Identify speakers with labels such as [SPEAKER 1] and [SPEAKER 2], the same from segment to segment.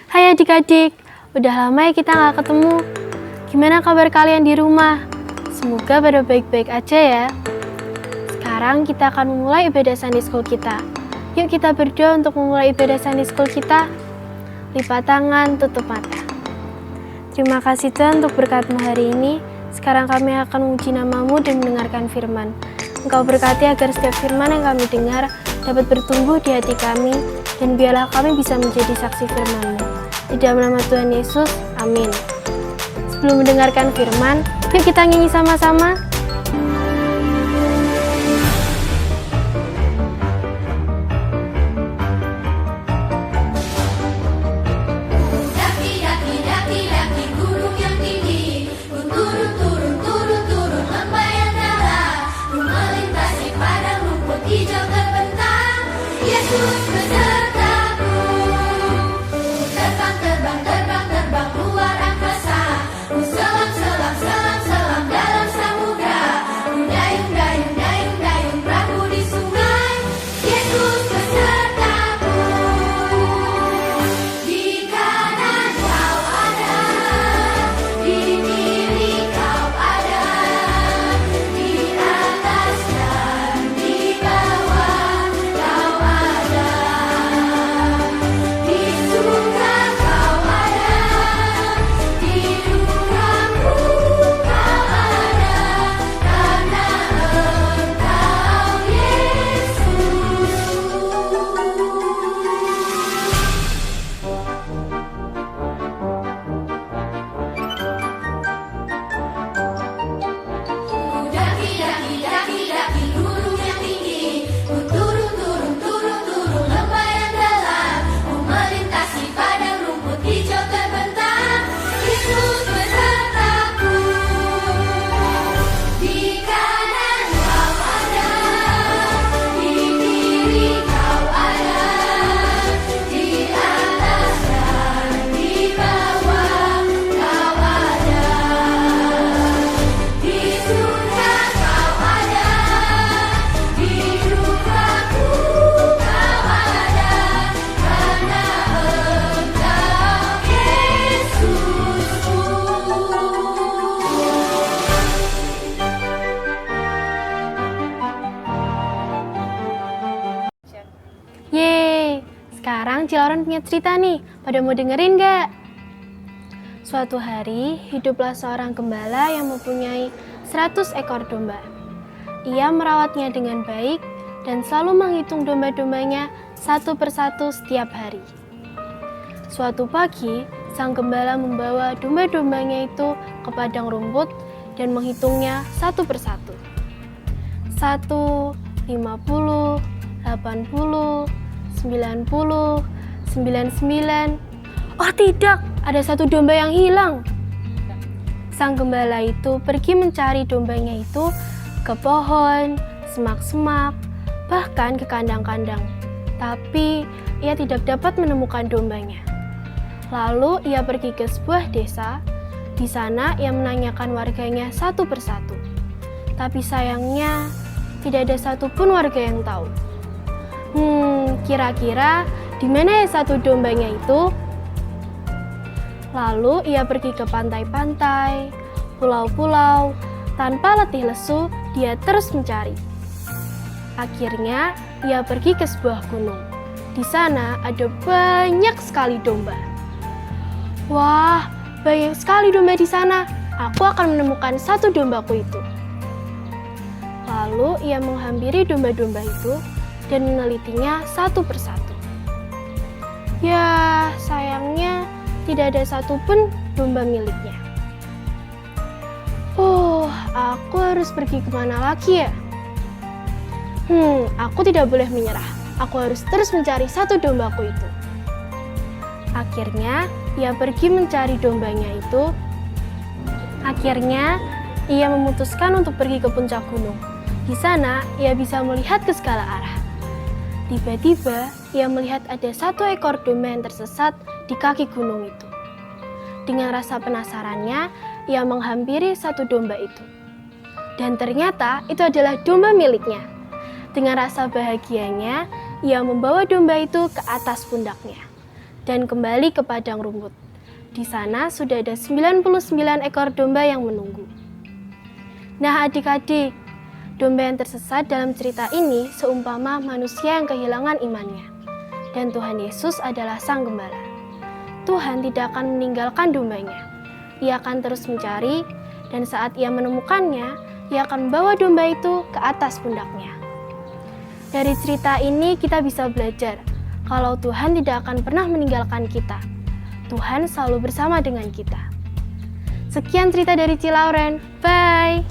[SPEAKER 1] Hai adik-adik, udah lama ya kita nggak ketemu. Gimana kabar kalian di rumah? Semoga pada baik-baik aja ya. Sekarang kita akan memulai ibadah Sunday School kita. Yuk kita berdoa untuk memulai ibadah Sunday School kita. Lipat tangan, tutup mata. Terima kasih Tuhan untuk berkat-Mu hari ini. Sekarang kami akan menguji nama-Mu dan mendengarkan firman. Engkau berkati agar setiap firman yang kami dengar dapat bertumbuh di hati kami, dan biarlah kami bisa menjadi saksi firman-Mu. Di dalam nama Tuhan Yesus, amin. Sebelum mendengarkan firman, yuk kita nyanyi sama-sama. Yeay, sekarang Ciloran punya cerita nih, pada mau dengerin gak? Suatu hari, hiduplah seorang gembala yang mempunyai 100 ekor domba. Ia merawatnya dengan baik dan selalu menghitung domba-dombanya satu persatu setiap hari. Suatu pagi, sang gembala membawa domba-dombanya itu ke padang rumput dan menghitungnya satu persatu. 1, 50, 80, 90, 99. Oh tidak, ada satu domba yang hilang. Sang gembala itu pergi mencari dombanya itu ke pohon, semak-semak, bahkan ke kandang-kandang. Tapi ia tidak dapat menemukan dombanya. Lalu ia pergi ke sebuah desa. Di sana ia menanyakan warganya satu persatu. Tapi sayangnya tidak ada satupun warga yang tahu. Kira-kira di mana ya satu dombanya itu? Lalu ia pergi ke pantai-pantai, pulau-pulau, tanpa letih lesu dia terus mencari. Akhirnya ia pergi ke sebuah gunung. Di sana ada banyak sekali domba. Wah, banyak sekali domba di sana. Aku akan menemukan satu dombaku itu. Lalu ia menghampiri domba-domba itu dan menelitinya satu persatu. Ya, sayangnya tidak ada satupun domba miliknya. Aku harus pergi kemana lagi ya? Aku tidak boleh menyerah. Aku harus terus mencari satu dombaku itu. Akhirnya, ia pergi mencari dombanya itu. Akhirnya, ia memutuskan untuk pergi ke puncak gunung. Di sana, ia bisa melihat ke segala arah. Tiba-tiba, ia melihat ada satu ekor domba yang tersesat di kaki gunung itu. Dengan rasa penasarannya, ia menghampiri satu domba itu. Dan ternyata itu adalah domba miliknya. Dengan rasa bahagianya, ia membawa domba itu ke atas pundaknya. dan kembali ke padang rumput. Di sana sudah ada 99 ekor domba yang menunggu. Nah adik-adik, domba yang tersesat dalam cerita ini seumpama manusia yang kehilangan imannya. Dan Tuhan Yesus adalah Sang Gembala. Tuhan tidak akan meninggalkan dombanya. Ia akan terus mencari, dan saat ia menemukannya, ia akan membawa domba itu ke atas pundaknya. Dari cerita ini kita bisa belajar kalau Tuhan tidak akan pernah meninggalkan kita. Tuhan selalu bersama dengan kita. Sekian cerita dari Ci Lauren. Bye!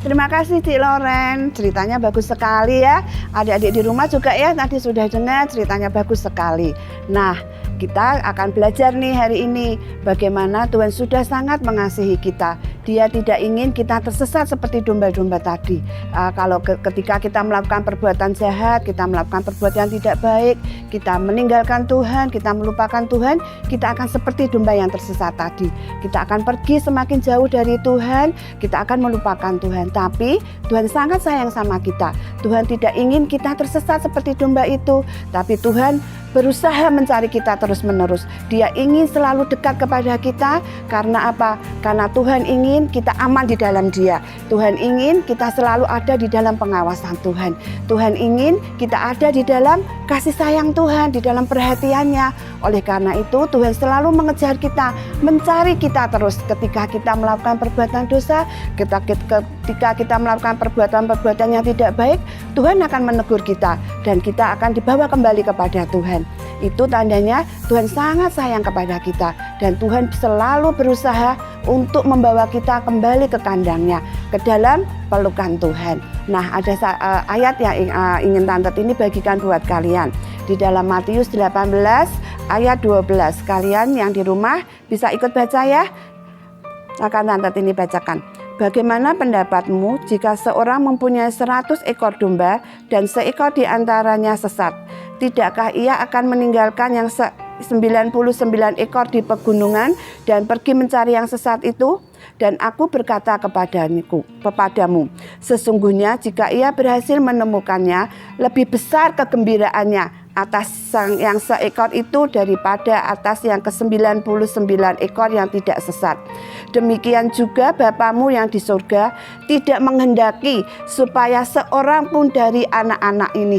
[SPEAKER 2] Terima kasih Cik Loren, ceritanya bagus sekali ya. Adik-adik di rumah juga ya tadi sudah dengar ceritanya bagus sekali. Nah, kita akan belajar nih hari ini bagaimana Tuhan sudah sangat mengasihi kita. Dia tidak ingin kita tersesat seperti domba-domba tadi. Kalau ketika kita melakukan perbuatan jahat, kita melakukan perbuatan yang tidak baik, kita meninggalkan Tuhan, kita melupakan Tuhan, kita akan seperti domba yang tersesat tadi. Kita akan pergi semakin jauh dari Tuhan, kita akan melupakan Tuhan. Tapi Tuhan sangat sayang sama kita. Tuhan tidak ingin kita tersesat seperti domba itu, tapi Tuhan berusaha mencari kita terus-menerus. Dia ingin selalu dekat kepada kita. Karena apa? Karena Tuhan ingin kita aman di dalam Dia. Tuhan ingin kita selalu ada di dalam pengawasan Tuhan. Tuhan ingin kita ada di dalam kasih sayang Tuhan, di dalam perhatiannya. Oleh karena itu Tuhan selalu mengejar kita, mencari kita terus. Ketika kita melakukan perbuatan dosa, ketika kita melakukan perbuatan-perbuatan yang tidak baik, Tuhan akan menegur kita dan kita akan dibawa kembali kepada Tuhan. Itu tandanya Tuhan sangat sayang kepada kita dan Tuhan selalu berusaha untuk membawa kita kembali ke kandangnya, ke dalam pelukan Tuhan. Nah, ada ayat yang ingin Tante ini bagikan buat kalian. Di dalam Matius 18 ayat 12. Kalian yang di rumah bisa ikut baca ya. Akan Tante ini bacakan. Bagaimana pendapatmu jika seorang mempunyai 100 ekor domba dan seekor di antaranya sesat? Tidakkah ia akan meninggalkan yang 99 ekor di pegunungan dan pergi mencari yang sesat itu? Dan aku berkata kepadamu, sesungguhnya jika ia berhasil menemukannya, lebih besar kegembiraannya atas yang seekor itu daripada atas yang ke-99 ekor yang tidak sesat. Demikian juga Bapamu yang di surga tidak menghendaki supaya seorang pun dari anak-anak ini.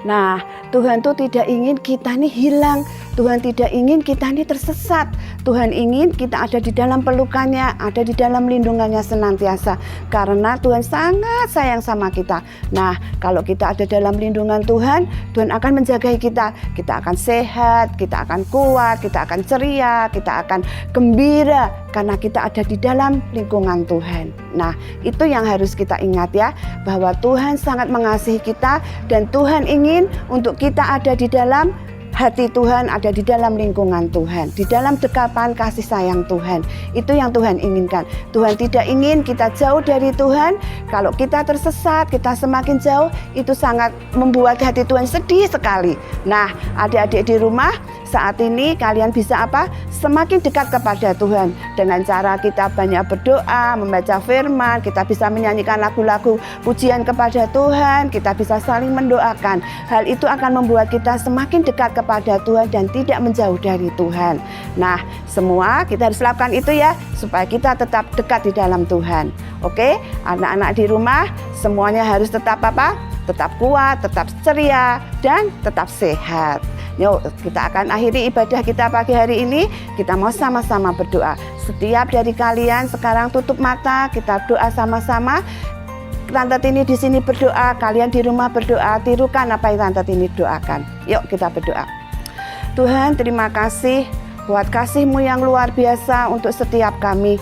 [SPEAKER 2] Nah, Tuhan tuh tidak ingin kita nih hilang. Tuhan tidak ingin kita ini tersesat. Tuhan ingin kita ada di dalam pelukannya, ada di dalam lindungannya senantiasa. Karena Tuhan sangat sayang sama kita. Nah, kalau kita ada dalam lindungan Tuhan, Tuhan akan menjaga kita. Kita akan sehat, kita akan kuat, kita akan ceria, kita akan gembira. Karena kita ada di dalam lingkungan Tuhan. Nah, itu yang harus kita ingat ya. Bahwa Tuhan sangat mengasihi kita dan Tuhan ingin untuk kita ada di dalam hati Tuhan, ada di dalam lingkungan Tuhan, di dalam dekapan kasih sayang Tuhan. Itu yang Tuhan inginkan. Tuhan tidak ingin kita jauh dari Tuhan. Kalau kita tersesat, kita semakin jauh, itu sangat membuat hati Tuhan sedih sekali. Nah, adik-adik di rumah, saat ini kalian bisa apa? Semakin dekat kepada Tuhan. Dengan cara kita banyak berdoa, membaca firman, kita bisa menyanyikan lagu-lagu pujian kepada Tuhan, kita bisa saling mendoakan. Hal itu akan membuat kita semakin dekat kepada Tuhan dan tidak menjauh dari Tuhan. Nah, semua kita harus lakukan itu ya, supaya kita tetap dekat di dalam Tuhan. Oke, anak-anak di rumah semuanya harus tetap apa? Tetap kuat, tetap ceria, dan tetap sehat. Yuk, kita akan akhiri ibadah kita pagi hari ini. Kita mau sama-sama berdoa. Setiap dari kalian sekarang tutup mata, kita doa sama-sama. Tante Tini di sini berdoa, kalian di rumah berdoa, tirukan apa yang Tante Tini doakan. Yuk kita berdoa. Tuhan, terima kasih buat kasih-Mu yang luar biasa untuk setiap kami.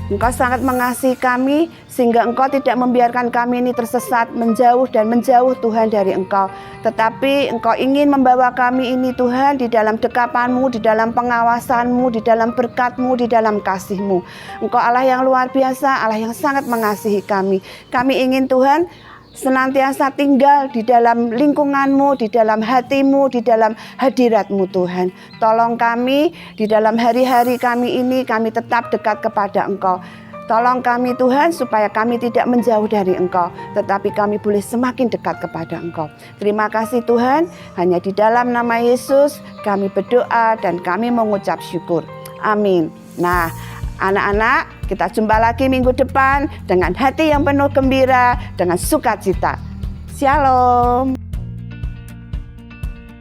[SPEAKER 2] Engkau sangat mengasihi kami sehingga Engkau tidak membiarkan kami ini tersesat, menjauh dan menjauh Tuhan dari Engkau. Tetapi Engkau ingin membawa kami ini Tuhan di dalam dekapan-Mu, di dalam pengawasan-Mu, di dalam berkat-Mu, di dalam kasih-Mu. Engkau Allah yang luar biasa, Allah yang sangat mengasihi kami. Kami ingin Tuhan senantiasa tinggal di dalam lingkungan-Mu, di dalam hati-Mu, di dalam hadirat-Mu Tuhan. Tolong kami di dalam hari-hari kami ini, kami tetap dekat kepada Engkau. Tolong kami Tuhan supaya kami tidak menjauh dari Engkau, tetapi kami boleh semakin dekat kepada Engkau. Terima kasih Tuhan, hanya di dalam nama Yesus kami berdoa dan kami mengucap syukur. Amin. Nah, anak-anak, kita jumpa lagi minggu depan dengan hati yang penuh gembira, dengan sukacita. Shalom.